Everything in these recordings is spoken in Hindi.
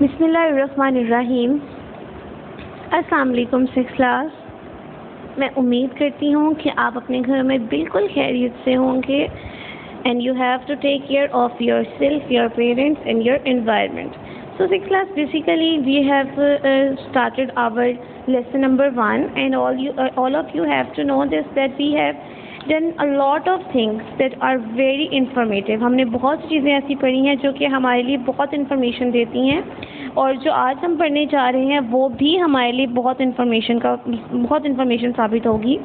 बिस्मिल्लाहिर्रहमानिर्रहीम। अस्सलाम वालेकुम सिक्स क्लास। मैं उम्मीद करती हूँ कि आप अपने घर में बिल्कुल खैरियत से होंगे and you have to take care of your self, your parents and your environment. So sixth class, basically we have started our lesson number 1 and all of you have to know this that we have done a lot of things that are very informative. हमने बहुत सी चीज़ें ऐसी पढ़ी हैं जो कि हमारे लिए बहुत इन्फॉर्मेशन देती हैं और जो आज हम पढ़ने जा रहे हैं वो भी हमारे लिए बहुत इन्फॉर्मेशन साबित होगी.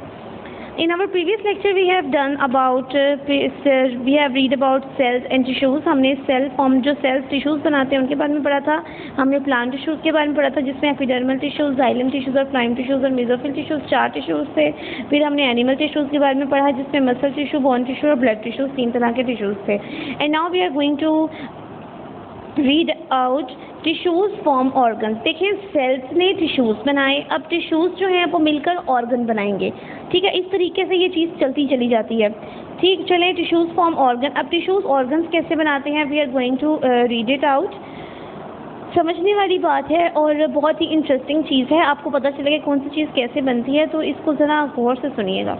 In our previous lecture we have done about we have read about cells and tissues. हमने सेल फॉर्म जो सेल्स टिश्यूज़ बनाते हैं उनके बारे में पढ़ा था. हमने प्लांट टिश्यूज़ के बारे में पढ़ा था जिसमें एपिडर्मल टिश्यूज़, जाइलम टिश्यूज़ और प्राइम टिश्यूज़ और मेसोफिल टिश्यूज़ 4 टिश्यूज़ थे. फिर हमने एनिमल टिश्यूज़ के बारे में पढ़ा जिसमें मसल टिश्यू, बोन टिश्यू और ब्लड टिश्यूज़ 3 तरह के टिश्यूज़ थे. And now we are going to read out tissues form organs. देखिए सेल्स ने टिश्यूज़ बनाए, अब टिश्यूज़ जो हैं वो मिलकर ऑर्गन बनाएंगे. ठीक है, इस तरीके से ये चीज़ चलती चली जाती है. ठीक, चलें टिश्यूज़ फॉर्म ऑर्गन. अब टिश्यूज़ ऑर्गन्स कैसे बनाते हैं we are going to read it out. समझने वाली बात है और बहुत ही इंटरेस्टिंग चीज़ है. आपको पता चलेगा कौन सी चीज़ कैसे बनती है, तो इसको ज़रा गौर से सुनिएगा.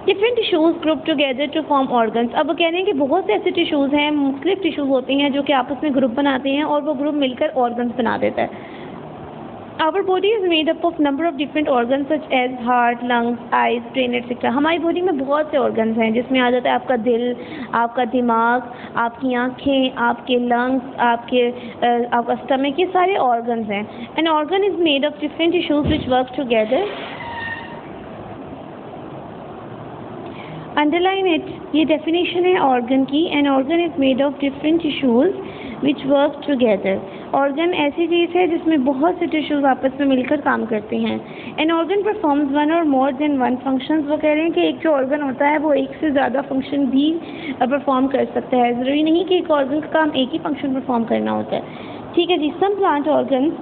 Different tissues group together to form organs. अब कह रहे हैं कि बहुत से ऐसे टिश्यूज़ हैं, मुख्तलिफ टिश्यूज़ होते हैं जो कि आपस में ग्रुप बनाते हैं और वो ग्रुप मिलकर ऑर्गन्स बना देता है. Our body is made up of number of different organs such as heart, lungs, eyes, brain, etc. हमारी बॉडी में बहुत से ऑर्गन्स हैं जिसमें आ जाता है आपका दिल, आपका दिमाग, आपकी आँखें, आपके लंग्स, आपका स्टमक. ये सारे ऑर्गन्स हैं. An organ is made of different tissues which work together. Underline it. ये डेफिनेशन है ऑर्गन की. An organ is made of different tissues which work together. Organ ऐसी चीज़ है जिसमें बहुत से टिश्यूज़ आपस में मिलकर काम करते हैं. An organ performs one or more than one functions. वो कह रहे हैं कि एक जो ऑर्गन होता है वो एक से ज़्यादा फंक्शन भी परफॉर्म कर सकता है. ज़रूरी नहीं कि एक ऑर्गन का काम एक ही फंक्शन परफॉर्म करना होता है. ठीक है जी. Some plant organs.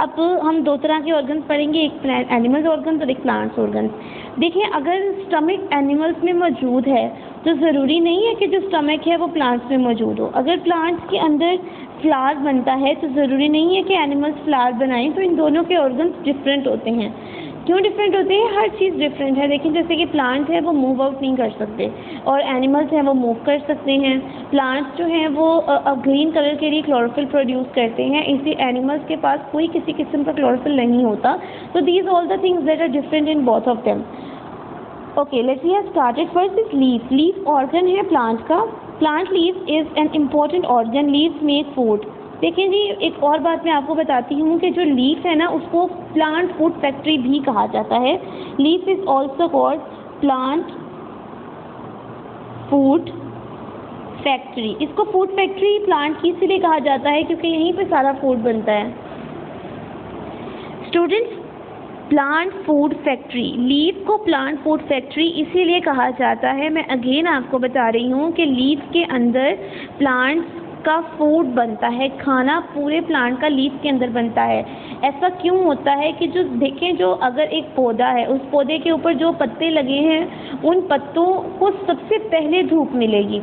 अब हम 2 तरह के ऑर्गन्स पढ़ेंगे, एक एनिमल्स ऑर्गन्स और एक प्लांट्स ऑर्गन्स. देखिए अगर स्टमक एनिमल्स में मौजूद है तो ज़रूरी नहीं है कि जो स्टमक है वो प्लांट्स में मौजूद हो. अगर प्लांट्स के अंदर फ्लावर बनता है तो ज़रूरी नहीं है कि एनिमल्स फ्लावर बनाएं. तो इन दोनों के ऑर्गन्स डिफरेंट होते हैं. क्यों डिफरेंट होते हैं? हर चीज़ डिफरेंट है. देखिए जैसे कि प्लांट है वो मूव आउट नहीं कर सकते और एनिमल्स हैं वो मूव कर सकते हैं. प्लांट्स जो हैं वो ग्रीन कलर के लिए क्लोरोफिल प्रोड्यूस करते हैं, इसलिए एनिमल्स के पास कोई किसी किस्म का क्लोरोफिल नहीं होता. तो these all the things that are different in both of them. Okay, let's we have started. First is leaf. Leaf organ है प्लांट का. Plant leaf is an important organ. Leaves make food. देखिए जी एक और बात मैं आपको बताती हूँ कि जो लीफ है ना उसको प्लांट फूड फैक्ट्री भी कहा जाता है. Leaf is also called plant food factory. इसको फूड फैक्ट्री प्लांट की इसीलिए कहा जाता है क्योंकि यहीं पे सारा फूड बनता है. Students, plant food factory. Leaf को प्लांट फूड फैक्ट्री इसीलिए कहा जाता है. मैं अगेन आपको बता रही हूँ कि लीफ के अंदर प्लांट्स का फूड बनता है. खाना पूरे प्लांट का लीफ के अंदर बनता है. ऐसा क्यों होता है कि जो देखें जो अगर एक पौधा है उस पौधे के ऊपर जो पत्ते लगे हैं उन पत्तों को सबसे पहले धूप मिलेगी.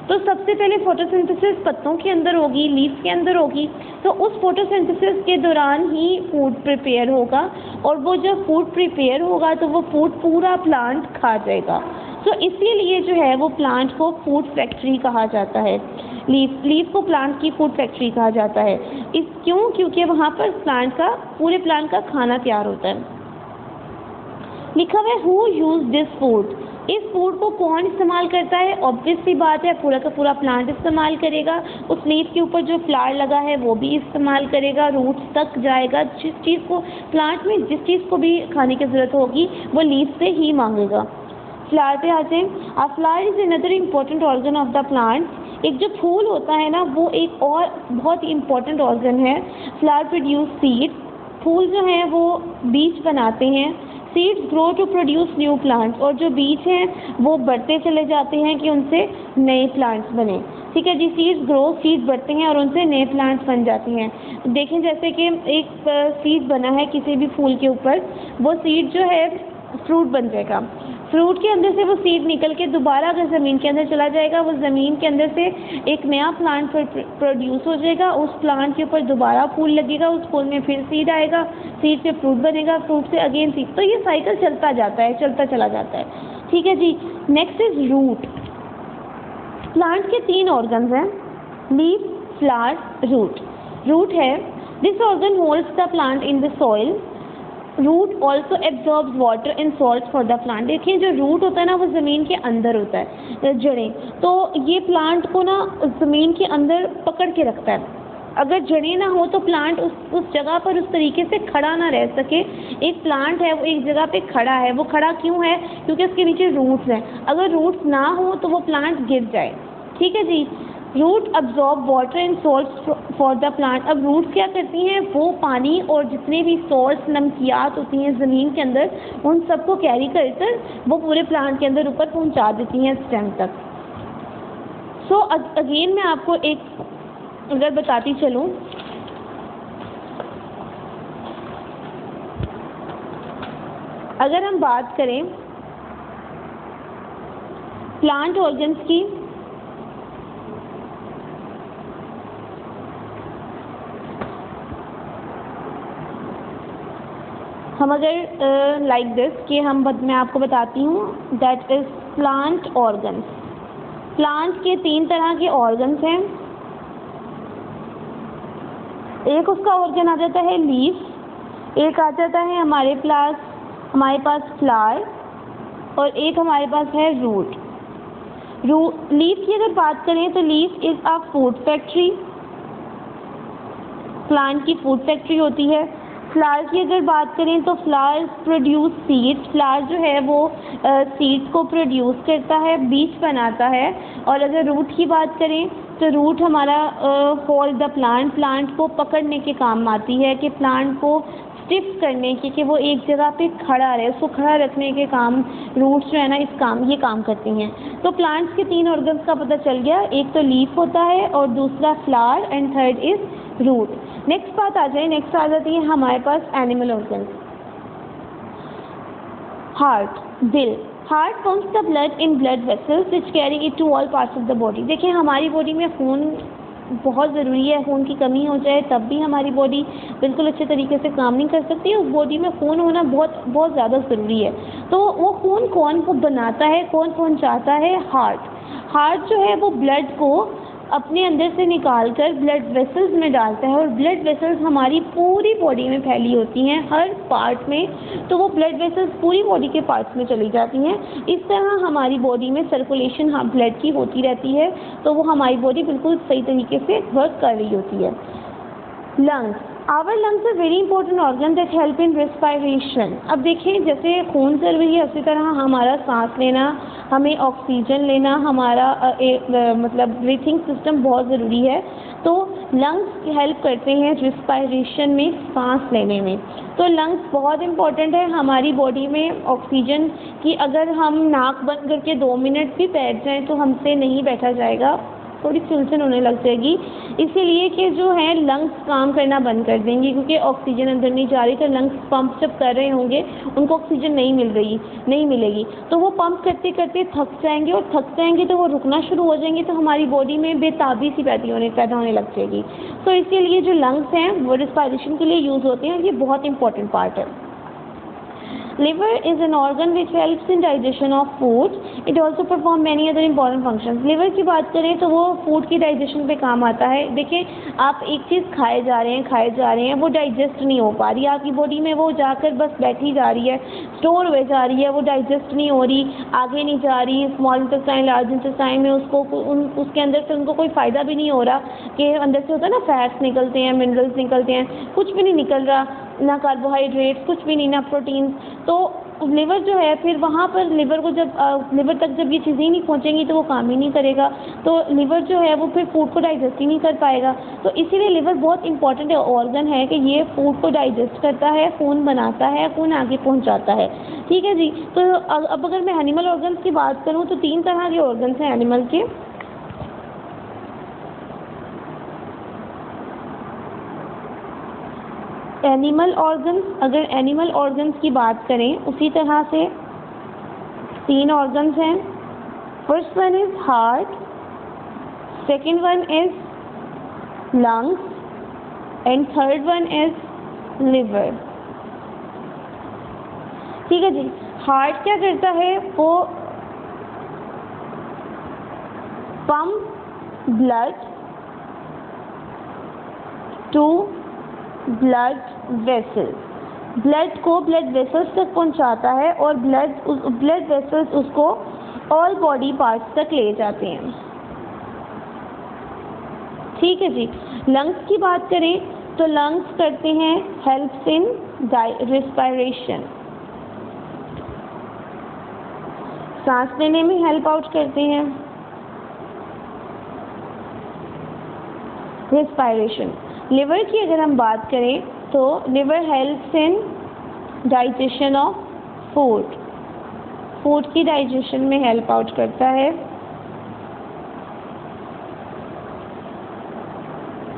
तो सबसे पहले फोटोसिंथेसिस पत्तों के अंदर होगी, लीफ के अंदर होगी. तो उस फोटोसिंथेसिस के दौरान ही फूड प्रिपेयर होगा और वो जब फूड प्रिपेयर होगा तो वो फूड पूरा प्लांट खा जाएगा. तो इसीलिए जो है वो प्लांट को फूड फैक्ट्री कहा जाता है. लीफ को प्लांट की फूड फैक्ट्री कहा जाता है. क्योंकि वहाँ पर पूरे प्लांट का खाना तैयार होता है. लिखा हुआ है हु यूज दिस फूड. इस फूड को कौन इस्तेमाल करता है? ऑब्वियस सी बात है पूरा का पूरा प्लांट इस्तेमाल करेगा. उस लीफ के ऊपर जो फ्लावर लगा है वो भी इस्तेमाल करेगा, रूट्स तक जाएगा. जिस चीज़ को प्लांट में जिस चीज़ को भी खाने की ज़रूरत होगी वो लीफ से ही मांगेगा. फ्लावर पे आते हैं. A flower is another important organ of the plant. एक जो फूल होता है ना वो एक और बहुत ही इम्पोर्टेंट ऑर्गन है. Flower produce seed. फूल जो हैं वो बीज बनाते हैं. Seeds grow to produce new plants. और जो बीज हैं वो बढ़ते चले जाते हैं कि उनसे नए प्लांट्स बने. ठीक है जी. सीड्स बढ़ते हैं और उनसे नए प्लांट्स बन जाते हैं. देखें जैसे कि एक सीड बना है किसी भी फूल के ऊपर, वो सीड जो है फ्रूट बन जाएगा. फ्रूट के अंदर से वो सीड निकल के दोबारा अगर ज़मीन के अंदर चला जाएगा, वो ज़मीन के अंदर से एक नया प्लांट प्रोड्यूस हो जाएगा, उस प्लांट के ऊपर दोबारा फूल लगेगा, उस फूल में फिर सीड आएगा, सीड से फ्रूट बनेगा, फ्रूट से अगेन सीड, तो ये साइकिल चलता जाता है, चलता चला जाता है। ठीक है जी। Next is root. प्लांट के 3 ऑर्गन्स हैं, लीफ, फ्लावर, रूट। रूट है, this organ holds the plant in the soil. Root also absorbs water and salt for the plant. देखिए जो रूट होता है ना, वो ज़मीन के अंदर होता है, जड़ें, तो ये प्लांट को ना ज़मीन के अंदर पकड़ के रखता है। अगर जड़ें ना हो तो प्लांट उस जगह पर उस तरीके से खड़ा ना रह सके। एक प्लांट है वो एक जगह पे खड़ा है, वो खड़ा क्यों है? क्योंकि उसके नीचे रूट्स हैं। अगर रूट्स ना हो तो वो प्लांट गिर जाए। ठीक है जी। Root absorb water and salts for the plant. अब रूट्स क्या करती हैं? वो पानी और जितने भी सॉल्ट्स, नमकियात होती हैं ज़मीन के अंदर, उन सबको कैरी कर वो पूरे प्लांट के अंदर ऊपर पहुंचा देती हैं स्टेम तक। सो अगेन मैं आपको एक अगर बताती चलूँ, अगर हम बात करें प्लांट ऑर्गन्स की, हम अगर लाइक दिस कि मैं आपको बताती हूँ, that is plant organs. Plant के 3 तरह के ऑर्गन्स हैं। एक उसका ऑर्गन आ जाता है लीफ, एक आ जाता है हमारे पास फ्लावर, और एक हमारे पास है रूट। लीफ की अगर बात करें तो leaf is a food factory, plant की फूड फैक्ट्री होती है। फ्लावर की अगर बात करें तो फ्लावर प्रोड्यूस सीड्स। फ्लावर जो है वो सीड्स को प्रोड्यूस करता है, बीज बनाता है। और अगर रूट की बात करें तो रूट हमारा होल्ड द प्लांट को पकड़ने के काम आती है, कि प्लांट को स्टिफ करने की, कि वो एक जगह पे खड़ा रहे, उसको खड़ा रखने के काम रूट्स जो है ना ये काम करती हैं। तो प्लांट्स के 3 ऑर्गन्स का पता चल गया, एक तो लीफ होता है और दूसरा flower and third is root. Next आ जाती है हमारे पास एनिमल ऑर्गन्स। हार्ट, दिल। Heart pumps the blood in blood vessels which carry it to all parts of the body. देखिए हमारी बॉडी में खून बहुत ज़रूरी है। खून की कमी हो जाए तब भी हमारी बॉडी बिल्कुल अच्छे तरीके से काम नहीं कर सकती। उस बॉडी में खून होना बहुत बहुत ज़्यादा ज़रूरी है। तो वो खून कौन को बनाता है, कौन पहुंचाता है? हार्ट जो है वो ब्लड को अपने अंदर से निकाल कर ब्लड वेसल्स में डालता है, और ब्लड वेसल्स हमारी पूरी बॉडी में फैली होती हैं, हर पार्ट में। तो वो ब्लड वेसल्स पूरी बॉडी के पार्ट्स में चली जाती हैं। इस तरह हमारी बॉडी में सर्कुलेशन ब्लड की होती रहती है, तो वो हमारी बॉडी बिल्कुल सही तरीके से वर्क कर रही होती है। Lungs. Our lungs are very important organ that help in respiration. अब देखिए जैसे खून ज़रूरी है, उसी तरह हमारा सांस लेना, हमें ऑक्सीजन लेना, हमारा मतलब ब्रीथिंग सिस्टम बहुत ज़रूरी है। तो लंग्स हेल्प करते हैं रेस्पिरेशन में, सांस लेने में। तो लंग्स बहुत इंपॉर्टेंट है हमारी बॉडी में। ऑक्सीजन की अगर हम नाक बंद करके 2 मिनट भी बैठ जाएं तो हमसे नहीं बैठा जाएगा, थोड़ी सुलझन होने लग जाएगी। इसीलिए कि जो है लंग्स काम करना बंद कर देंगे, क्योंकि ऑक्सीजन अंदर नहीं जा रही। तो लंग्स पंप जब कर रहे होंगे उनको ऑक्सीजन नहीं मिलेगी, तो वो पंप करते करते थक जाएंगे, और थक जाएंगे तो वो रुकना शुरू हो जाएंगे, तो हमारी बॉडी में बेताबी सी पैदा होने लग जाएगी। तो इसीलिए जो लंग्स हैं वो रिस्पायरेशन के लिए यूज़ होते हैं, ये बहुत इंपॉर्टेंट पार्ट है। Liver is an organ which helps in digestion of food. It also perform many other important functions. Liver की बात करें तो वो फूड की डाइजेशन पे काम आता है। देखिए आप एक चीज़ खाए जा रहे हैं, वो डाइजेस्ट नहीं हो पा रही, आपकी बॉडी में वो जाकर बस बैठी जा रही है, स्टोर हुए जा रही है, वो डाइजेस्ट नहीं हो रही, आगे नहीं जा रही। स्मॉल इंटेस्टाइन, लार्ज इंटेस्टाइन में उसके अंदर से उनको कोई फ़ायदा भी नहीं हो रहा, कि अंदर से होता है ना फैट्स निकलते हैं, मिनरल्स निकलते हैं, कुछ भी नहीं निकल रहा, ना कार्बोहाइड्रेट्स, कुछ भी नहीं, ना प्रोटीन। तो लिवर जो है फिर वहाँ पर लिवर तक जब ये चीज़ें ही नहीं पहुँचेंगी तो वो काम ही नहीं करेगा। तो लिवर जो है वो फिर फूड को डाइजेस्ट ही नहीं कर पाएगा। तो इसीलिए लिवर बहुत इंपॉर्टेंट ऑर्गन है, कि ये फूड को डाइजेस्ट करता है, खून बनाता है, खून आगे पहुँचाता है। ठीक है जी। तो अब अगर मैं एनिमल ऑर्गन्स की बात करूँ तो 3 तरह के ऑर्गन्स हैं एनिमल के। एनिमल ऑर्गन्स, अगर एनिमल ऑर्गन्स की बात करें उसी तरह से 3 ऑर्गन्स हैं. First one is heart, second one is lungs and third one is liver. ठीक है जी. हार्ट क्या करता है, वो pump blood to blood vessels, blood को ब्लड वेसल्स तक पहुंचाता है और ब्लड वेसल्स उसको ऑल बॉडी पार्ट्स तक ले जाते हैं. ठीक है जी. लंग्स की बात करें तो लंग्स करते हैं हेल्प्स इन रिस्पायरेशन, सांस लेने में हेल्प आउट करते हैं. रिस्पायरेशन. लिवर की अगर हम बात करें तो liver helps in digestion of food, food की डाइजेशन में हेल्प आउट करता है.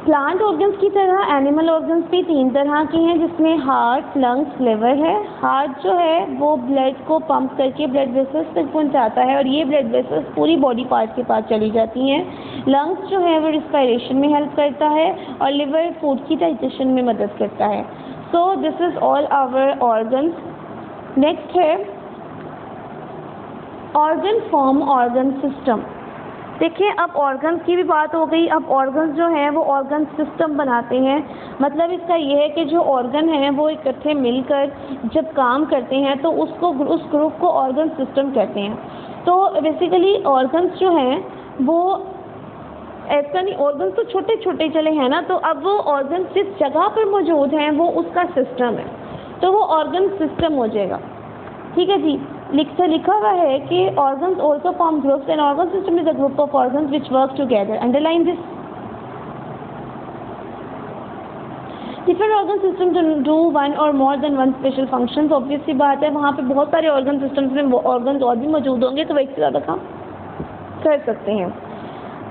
प्लांट ऑर्गन्स की तरह एनिमल ऑर्गन्स भी 3 तरह के हैं, जिसमें हार्ट, लंग्स, लिवर है. हार्ट जो है वो ब्लड को पंप करके ब्लड वेसल्स तक पहुंचाता है और ये ब्लड वेसल्स पूरी बॉडी पार्ट के पास चली जाती हैं. लंग्स जो है वो रिस्पायरेशन में हेल्प करता है और लिवर फूड की डाइजेशन में मदद करता है. So this is all our organs. Next है ऑर्गन फॉर्म, ऑर्गन सिस्टम. देखिए, अब ऑर्गन्स की भी बात हो गई. अब ऑर्गन्स जो हैं वो ऑर्गन सिस्टम बनाते हैं. मतलब इसका ये है कि जो ऑर्गन हैं वो इकट्ठे मिलकर जब काम करते हैं तो उस ग्रुप को ऑर्गन सिस्टम कहते हैं. तो बेसिकली ऑर्गन्स जो हैं वो ऐसा नहीं, ऑर्गन्स तो छोटे छोटे चले हैं ना, तो अब वो ऑर्गन जिस जगह पर मौजूद हैं वो उसका सिस्टम है, तो वो ऑर्गन सिस्टम हो जाएगा. ठीक है जी. लिखा हुआ है कि organs also form groups and organ system is a group of organs which work together. Underline this. Different organ system do one or more than one special functions. Obvious सी बात है, वहाँ पे बहुत सारे ऑर्गन सिस्टम्स में ऑर्गन्स और भी मौजूद होंगे तो वो एक से ज़्यादा काम कर सकते हैं.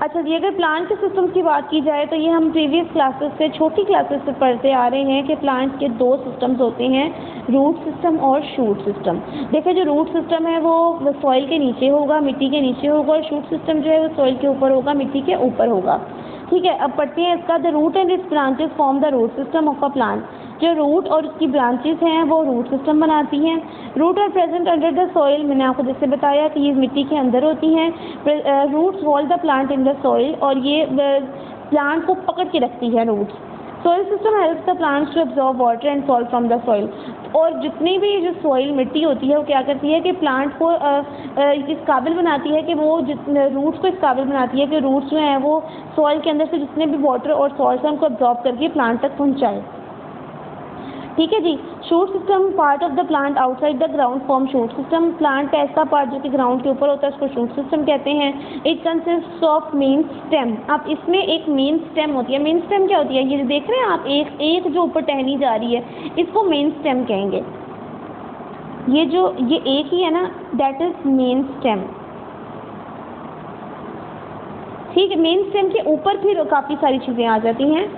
अच्छा जी, अगर प्लांट के सिस्टम्स की बात की जाए तो ये हम प्रीवियस क्लासेस से, छोटी क्लासेस से पढ़ते आ रहे हैं कि प्लांट के 2 सिस्टम्स होते हैं, रूट सिस्टम और शूट सिस्टम. देखिए, जो रूट सिस्टम है वो सॉइल के नीचे होगा, मिट्टी के नीचे होगा, और शूट सिस्टम जो है वो सॉइल के ऊपर होगा, मिट्टी के ऊपर होगा. ठीक है. अब पढ़ते हैं इसका. The root and its branches form the root system of a plant. जो रूट और उसकी ब्रांचेस हैं वो रूट सिस्टम बनाती हैं. Root are present under the soil. मैंने आपको जैसे बताया कि ये मिट्टी के अंदर होती हैं. Roots hold the plant in the soil, और ये प्लांट को पकड़ के रखती है roots. Soil system helps the plants to absorb water and salt from the soil. और जितनी भी जो सॉइल मिट्टी होती है वो क्या करती है कि प्लांट को इस काबिल बनाती है कि वो रूट्स को इस काबिल बनाती है कि रूट्स जो हैं वो सॉइल के अंदर से जितने भी वाटर और सॉल्ट हैं उनको एब्जॉर्ब करके प्लांट तक पहुँचाए. ठीक है जी. Shoot system part of the plant outside the ground form shoot system. Plant का ऐसा पार्ट जो कि ग्राउंड के ऊपर होता है उसको शूट सिस्टम कहते हैं. It consist of main stem. अब इसमें एक मेन स्टेम होती है. मेन स्टेम क्या होती है, ये देख रहे हैं आप, एक जो ऊपर टहनी जा रही है, इसको मेन स्टेम कहेंगे. ये एक ही है ना, दैट इज मेन स्टेम. ठीक है. मेन स्टेम के ऊपर फिर काफ़ी सारी चीज़ें आ जाती हैं.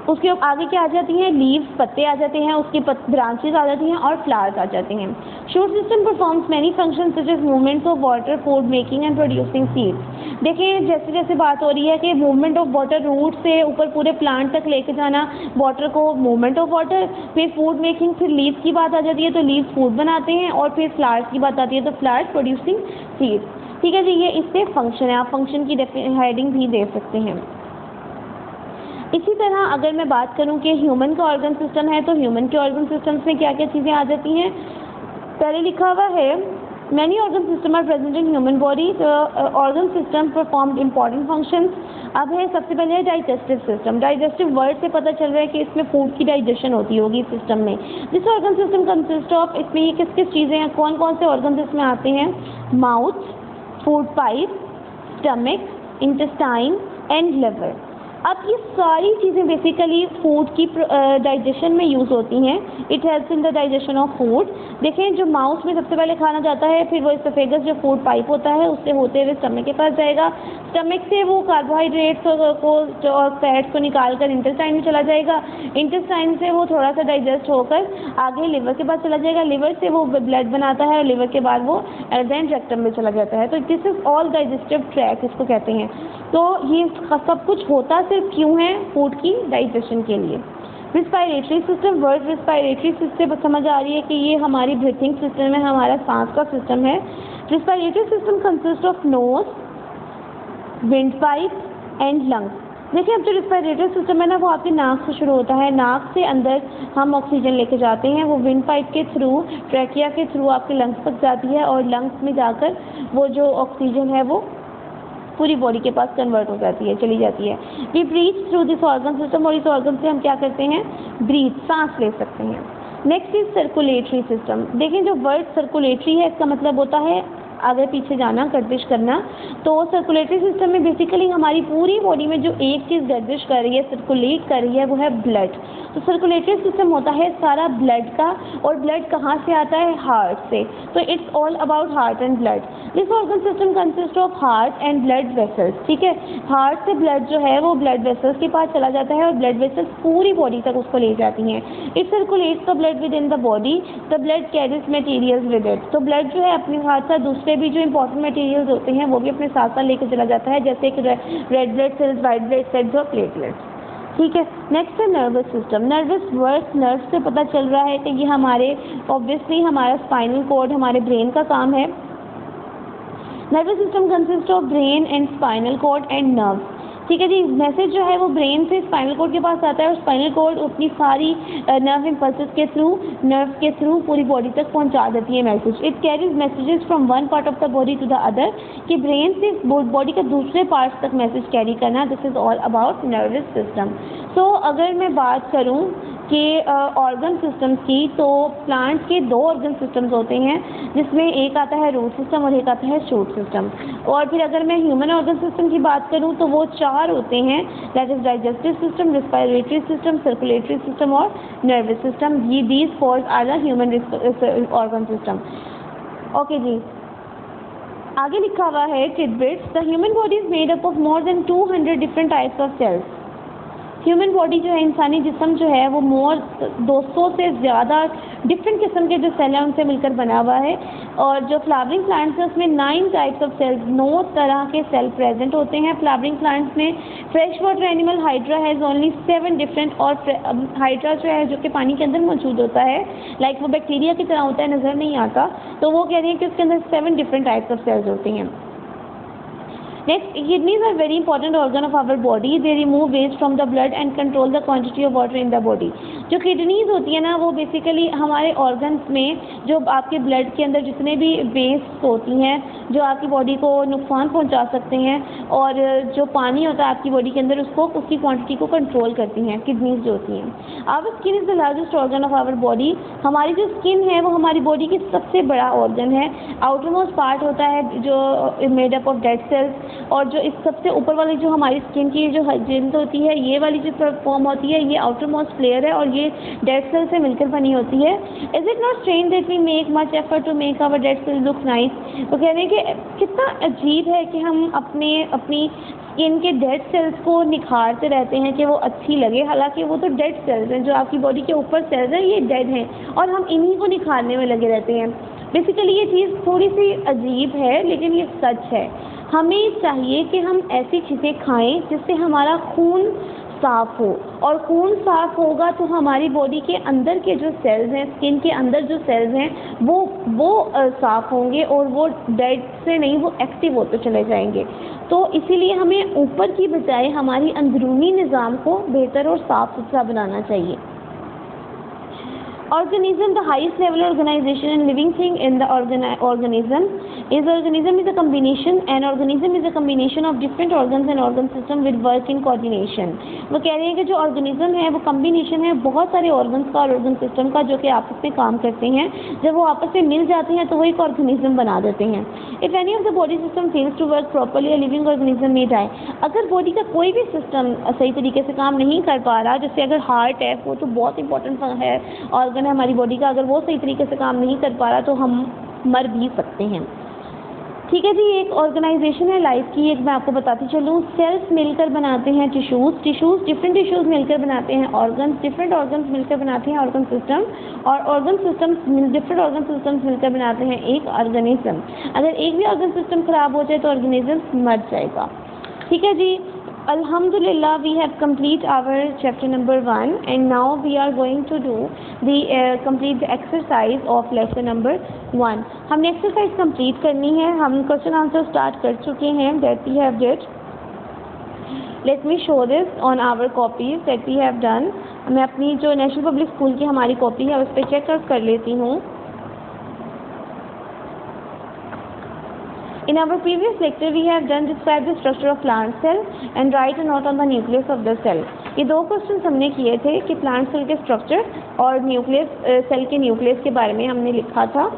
उसके आगे क्या आ जाती हैं, लीव्स, पत्ते आ जाते हैं, उसकी ब्रांचेस आ जाती हैं और फ्लावर्स आ जाते हैं. Shoot system performs many functions such as movements of water, food making and producing seeds. देखिए, जैसे जैसे बात हो रही है कि मूवमेंट ऑफ वाटर, रूट से ऊपर पूरे प्लांट तक लेके जाना वाटर को, मूवमेंट ऑफ वाटर, फिर फूड मेकिंग, फिर लीव्स की बात आ जाती है तो लीव्स फूड बनाते हैं, और फिर फ्लावर्स की बात आती है तो फ्लावर्स प्रोड्यूसिंग सीड्स. ठीक है जी. ये इससे फंक्शन है, आप फंक्शन की हेडिंग भी दे सकते हैं. इसी तरह अगर मैं बात करूं कि ह्यूमन का ऑर्गन सिस्टम है तो ह्यूमन के ऑर्गन सिस्टम्स में क्या क्या चीज़ें आ जाती हैं. पहले लिखा हुआ है many organ system are present in human body. Organ system perform important functions. अब है सबसे पहले है डाइजेस्टिव सिस्टम. डाइजेस्टिव वर्ड से पता चल रहा है कि इसमें फूड की डाइजेशन होती होगी सिस्टम में. This organ system consist of, इसमें ये किस किस चीज़ें हैं, कौन कौन से ऑर्गन इसमें आते हैं, mouth, food pipe, stomach, intestine and liver. अब ये सारी चीज़ें बेसिकली फूड की डाइजेशन में यूज़ होती हैं। It helps in the digestion of food. देखें, जो माउथ में सबसे पहले खाना जाता है, फिर वो एसोफेगस जो फूड पाइप होता है उससे होते हुए स्टमक के पास जाएगा। स्टमक से वो कार्बोहाइड्रेट्स और फैट्स को निकाल कर इंटेस्टाइन में चला जाएगा। इंटेस्टाइन से वो थोड़ा सा डाइजेस्ट होकर आगे लिवर के पास चला जाएगा। लिवर से वो ब्लड बनाता है और लिवर के बाद वो देन रेक्टम में चला जाता है। तो this is all digestive track इसको कहते हैं। तो ये सब कुछ होता सिर्फ क्यों है? फूड की डाइजेशन के लिए। Respiratory system, word respiratory system समझ आ रही है कि ये हमारी ब्रीथिंग सिस्टम है, हमारा सांस का सिस्टम है। Respiratory system consist of nose, wind pipe and lungs. देखिए, अब जो रिस्पायरेटरी सिस्टम है ना, वो आपके नाक से शुरू होता है। नाक से अंदर हम ऑक्सीजन लेके जाते हैं, वो विंड पाइप के थ्रू, ट्रैकिया के थ्रू आपके लंग्स तक जाती है और लंग्स में जाकर वो जो ऑक्सीजन है वो पूरी बॉडी के पास कन्वर्ट हो जाती है, चली जाती है। We breathe through this organ system, और इस ऑर्गन से हम क्या करते हैं? ब्रीथ, सांस ले सकते हैं। Next is circulatory system. देखें, जो वर्ड सर्कुलेटरी है इसका मतलब होता है आगे पीछे जाना, गर्दिश करना। तो सर्कुलेटरी सिस्टम में बेसिकली हमारी पूरी बॉडी में जो एक चीज़ गर्दिश कर रही है, सर्कुलेट कर रही है, वो है ब्लड। तो सर्कुलेटरी सिस्टम होता है सारा ब्लड का, और ब्लड कहाँ से आता है? हार्ट से। तो it's all about heart and blood. This organ system consist of heart and blood vessels. ठीक है, हार्ट से ब्लड जो है वो ब्लड वेसल्स के पास चला जाता है और ब्लड वेसल्स पूरी बॉडी तक उसको ले जाती हैं। It circulates the blood with in the body, the blood carries materials with it. तो ब्लड जो है अपने साथ साथ दूसरे भी जो इंपॉर्टेंट मटेरियल्स होते हैं वो भी अपने साथ साथ लेकर चला जाता है, जैसे कि red blood cells, white blood cells और प्लेटलेट्स। ठीक है, नेक्स्ट है nervous system. Nervous word nerve से पता चल रहा है कि ये हमारे ऑब्वियसली हमारा स्पाइनल कॉर्ड, हमारे ब्रेन का काम है। Nervous system consist of brain and spinal cord and nerves. ठीक है जी, मैसेज जो है वो ब्रेन से स्पाइनल कॉर्ड के पास आता है और स्पाइनल कॉर्ड अपनी सारी नर्व इम्पल्सेस के थ्रू पूरी बॉडी तक पहुंचा देती है message. It carries messages from one part of the body to the other, कि ब्रेन से बॉडी के दूसरे पार्ट्स तक मैसेज कैरी करना। This is all about nervous system. So अगर मैं बात करूं कि ऑर्गन सिस्टम्स की, तो प्लांट्स के दो ऑर्गन सिस्टम्स होते हैं, जिसमें एक आता है रूट सिस्टम और एक आता है शूट सिस्टम। और फिर अगर मैं ह्यूमन ऑर्गन सिस्टम की बात करूं तो वो चार होते हैं, that is digestive system, respiratory system, circulatory system और नर्वस सिस्टम। ये these four are the human organ system. Okay जी, आगे लिखा हुआ है tidbits. The human body is made up of more than 200 different types of cells. Human body जो है, इंसानी जिस्म जो है, वो 200 से ज़्यादा डिफरेंट किस्म के जो सेल हैं उनसे मिलकर बना हुआ है। और जो फ्लावरिंग प्लांट्स हैं उसमें 9 टाइप्स ऑफ सेल्स, 9 तरह के सेल प्रेजेंट होते हैं फ्लावरिंग प्लांट्स में। Fresh water animal hydra has only 7 different, और हाइड्रा जो है जो कि पानी के अंदर मौजूद होता है, लाइक वो बैक्टीरिया की तरह होता है, नज़र नहीं आता, तो वो कह रही है कि उसके अंदर 7 डिफरेंट टाइप्स ऑफ सेल्स होती हैं। Next, kidneys are very important organ of our body. They remove waste from the blood and control the quantity of water in the body. जो किडनीज होती है ना, वो बेसिकली हमारे ऑर्गन्स में जो आपके ब्लड के अंदर जितने भी वेस्ट होती हैं जो आपकी बॉडी को नुकसान पहुंचा सकते हैं, और जो पानी होता है आपकी बॉडी के अंदर उसकी क्वांटिटी को कंट्रोल करती हैं, किडनीज जो होती हैं। Our skin is the largest organ of our body. हमारी जो स्किन है वो हमारी बॉडी की सबसे बड़ा ऑर्गन है। आउटर मोस्ट पार्ट होता है जो made up of dead cells, और जो इस सबसे ऊपर वाली जो हमारी स्किन की जो जिल्द होती है, ये वाली जो फॉर्म होती है, ये आउटर मोस्ट लेयर है और ये डेड सेल से मिलकर बनी होती है। Is it not strange that we make much effort to make our dead cell look nice. वो कह रहे हैं कि कितना अजीब है कि हम अपनी स्किन के डेड सेल्स को निखारते रहते हैं कि वो अच्छी लगे, हालांकि वो तो डेड सेल्स हैं, जो आपकी बॉडी के ऊपर सेल्स हैं ये डेड हैं, और हम इन्हीं को निखारने में लगे रहते हैं। बेसिकली ये चीज़ थोड़ी सी अजीब है, लेकिन ये सच है। हमें चाहिए कि हम ऐसी चीज़ें खाएं जिससे हमारा खून साफ़ हो, और खून साफ़ होगा तो हमारी बॉडी के अंदर के जो सेल्स हैं, स्किन के अंदर जो सेल्स हैं वो साफ़ होंगे, और वो डेड से नहीं, वो एक्टिव होते चले जाएंगे। तो इसीलिए हमें ऊपर की बजाय हमारी अंदरूनी निज़ाम को बेहतर और साफ़ सुथरा बनाना चाहिए। Organism, the highest level organization and living thing in the organism is a combination, and organism is a combination of different organs and organ system with work in coordination. वो कह रहे हैं कि जो organism है वो combination है बहुत सारे organs का और organ system का, जो कि आपस में काम करते हैं। जब वो आपस में मिल जाते हैं तो वो एक organism बना देते हैं। If any of the body system fails to work properly, a living organism may die. अगर बॉडी का कोई भी सिस्टम सही तरीके से काम नहीं कर पा रहा, जैसे अगर हार्ट है, वो तो बहुत इंपॉर्टेंट है ऑर्गन है हमारी बॉडी का, अगर वो सही तरीके से काम नहीं कर पा रहा तो हम मर भी सकते हैं। ठीक है जी, एक ऑर्गेनाइजेशन है लाइफ की, एक मैं आपको बताती चलूँ। सेल्स मिलकर बनाते हैं टिश्यूज़, डिफरेंट टिश्यूज़ मिलकर बनाते हैं ऑर्गन्स, डिफरेंट ऑर्गन्स मिलकर बनाते हैं ऑर्गन सिस्टम, और डिफरेंट ऑर्गन सिस्टम्स मिलकर बनाते हैं एक ऑर्गेनिज्म। अगर एक भी ऑर्गन सिस्टम खराब हो जाए तो ऑर्गेनिज्म मर जाएगा। ठीक है जी, Alhamdulillah, we have complete our chapter number 1, and now we are going to do the complete the exercise of lesson number 1. हमने exercise complete करनी है, हम question answer start कर चुके हैं that we have did. Let me show this on our copies that we have done. मैं अपनी जो नेशनल पब्लिक स्कूल की हमारी कॉपी है उस पर चेक कर लेती हूँ। In our previous lecture, we have done describe the structure of plant cell and write a note on the nucleus of the cell. ये दो क्वेश्चन हमने किए थे कि प्लांट सेल के स्ट्रक्चर और न्यूक्लियस सेल के न्यूक्लियस के बारे में हमने लिखा था।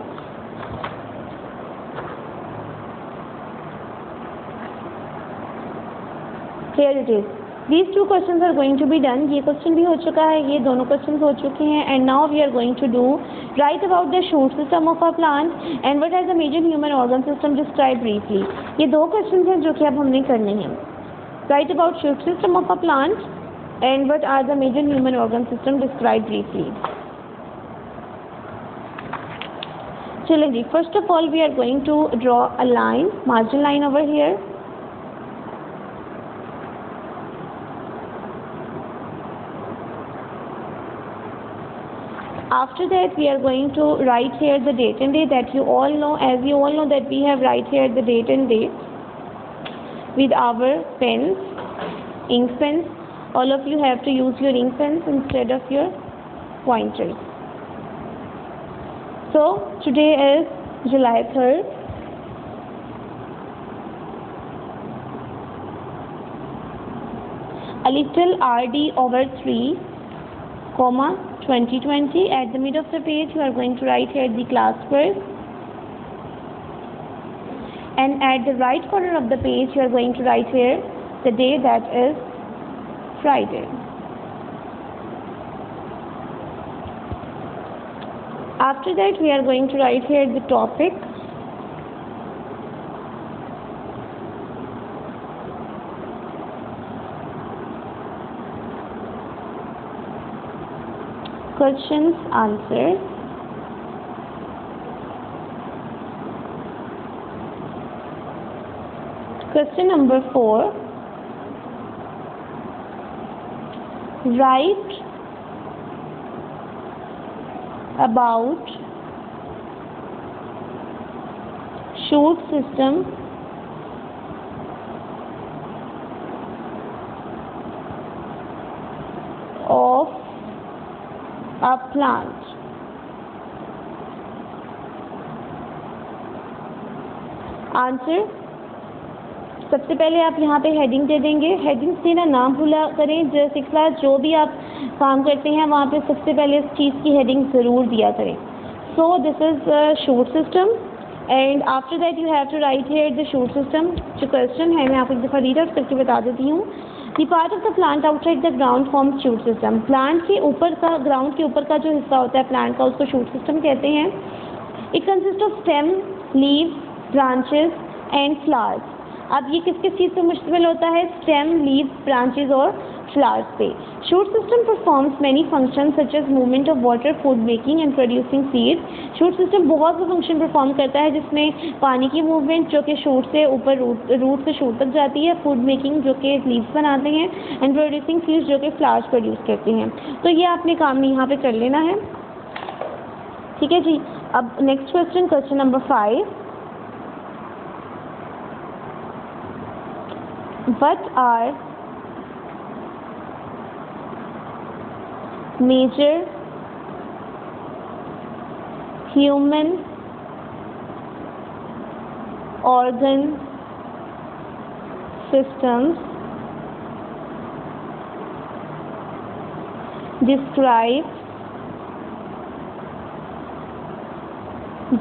Here it is. These two questions are going to be done. ये क्वेश्चन भी हो चुका है, ये दोनों क्वेश्चन हो चुके हैं। And now we are going to do write about the shoot system of a plant and what are the major human organ system describe briefly. ये दो क्वेश्चन हैं जो कि अब हमने करने हैं। Write about shoot system of a plant and what are the major human organ system describe briefly. चलिए जी, first of all we are going to draw a line, margin line over here. After that we are going to write here the date and day that you all know, as you all know that we have write here the date and day with our pens, ink pens. All of you have to use your ink pens instead of your pointers. So today is July 3rd. A little RD over 3, comma 2020. At the middle of the page you are going to write here the class work, and at the right corner of the page you are going to write here the day, that is Friday. After that we are going to write here the topic, questions answered, question number 4, write about shoot system of a plant. Answer, सबसे पहले आप यहाँ पे हेडिंग दे देंगे। हेडिंग्स देना ना भूला करें। जैसे क्लास जो भी आप काम करते हैं वहाँ पे सबसे पहले इस चीज़ की हेडिंग ज़रूर दिया करें। So this is shoot system, and after that you have to write here the shoot system. जो क्वेश्चन है मैं आपको एक दफ़ा रीड आउट करके बता देती हूँ। The part of the plant outside the ground form shoot system. Plant के ऊपर का, ग्राउंड के ऊपर का जो हिस्सा होता है प्लांट का, उसको शूट सिस्टम कहते हैं। It consist of stem, leaves, branches and flowers. अब ये किस किस चीज़ पे मुश्तमिल होता है? स्टेम, लीव्स, ब्रांचेस और फ्लावर्स पे। Shoot system performs many function such as movement of water, food making and producing seeds. Shoot system बहुत से फंक्शन परफॉर्म करता है, जिसमें पानी की मूवमेंट जो कि शूट से ऊपर रूट से शूट तक जाती है, फूड मेकिंग जो कि लीव्स बनाते हैं, एंड प्रोड्यूसिंग सीड्स जो कि फ्लावर्स प्रोड्यूस करते हैं। तो ये आपने काम यहाँ पे कर लेना है। ठीक है जी। अब next question, question number 5, what are major human organ systems described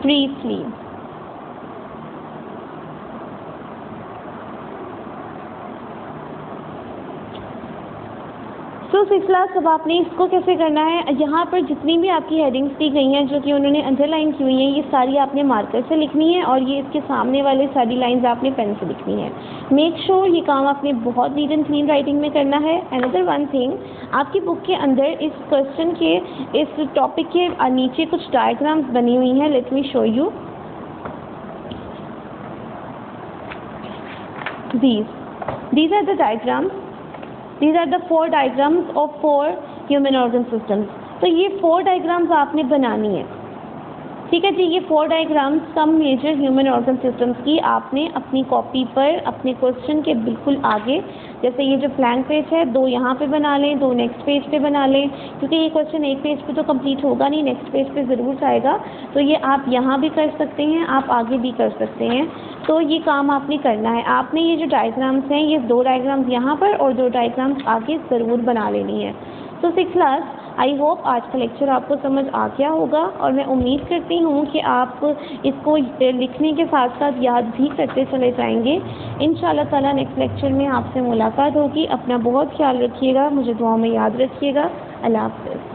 briefly? तो 6 क्लास अब आपने इसको कैसे करना है, यहाँ पर जितनी भी आपकी हेडिंग्स दी गई हैं जो कि उन्होंने अंडरलाइन की हुई हैं, ये सारी आपने मार्कर से लिखनी है और ये इसके सामने वाले सारी लाइंस आपने पेन से लिखनी है। मेक श्योर ये काम आपने बहुत नीट एंड क्लीन राइटिंग में करना है। अनदर वन थिंग, आपकी बुक के अंदर इस क्वेश्चन के, इस टॉपिक के नीचे कुछ डायग्राम्स बनी हुई हैं। Let me show you these are the diagrams, these are the 4 diagrams of 4 human organ systems। तो ये 4 डायग्राम्स आपने बनानी है, ठीक है जी। ये 4 diagrams some major human organ systems की आपने अपनी कॉपी पर अपने क्वेश्चन के बिल्कुल आगे, जैसे ये जो ब्लैंक पेज है, 2 यहाँ पे बना लें, 2 नेक्स्ट पेज पे बना लें, क्योंकि ये क्वेश्चन एक पेज पे तो कंप्लीट होगा नहीं, नेक्स्ट पेज पे ज़रूर जाएगा। तो ये आप यहाँ भी कर सकते हैं, आप आगे भी कर सकते हैं। तो ये काम आपने करना है। आपने ये जो डायग्राम्स हैं, ये 2 डायग्राम्स यहाँ पर और 2 डायग्राम्स आगे ज़रूर बना लेनी है। तो 6 क्लास, आई होप आज का लेक्चर आपको समझ आ गया होगा और मैं उम्मीद करती हूँ कि आप इसको लिखने के साथ साथ याद भी करते चले जाएंगे। इंशाल्लाह ताला नेक्स्ट लेक्चर में आपसे मुलाकात होगी। अपना बहुत ख्याल रखिएगा, मुझे दुआ में याद रखिएगा। अल्लाह हाफ़िज़।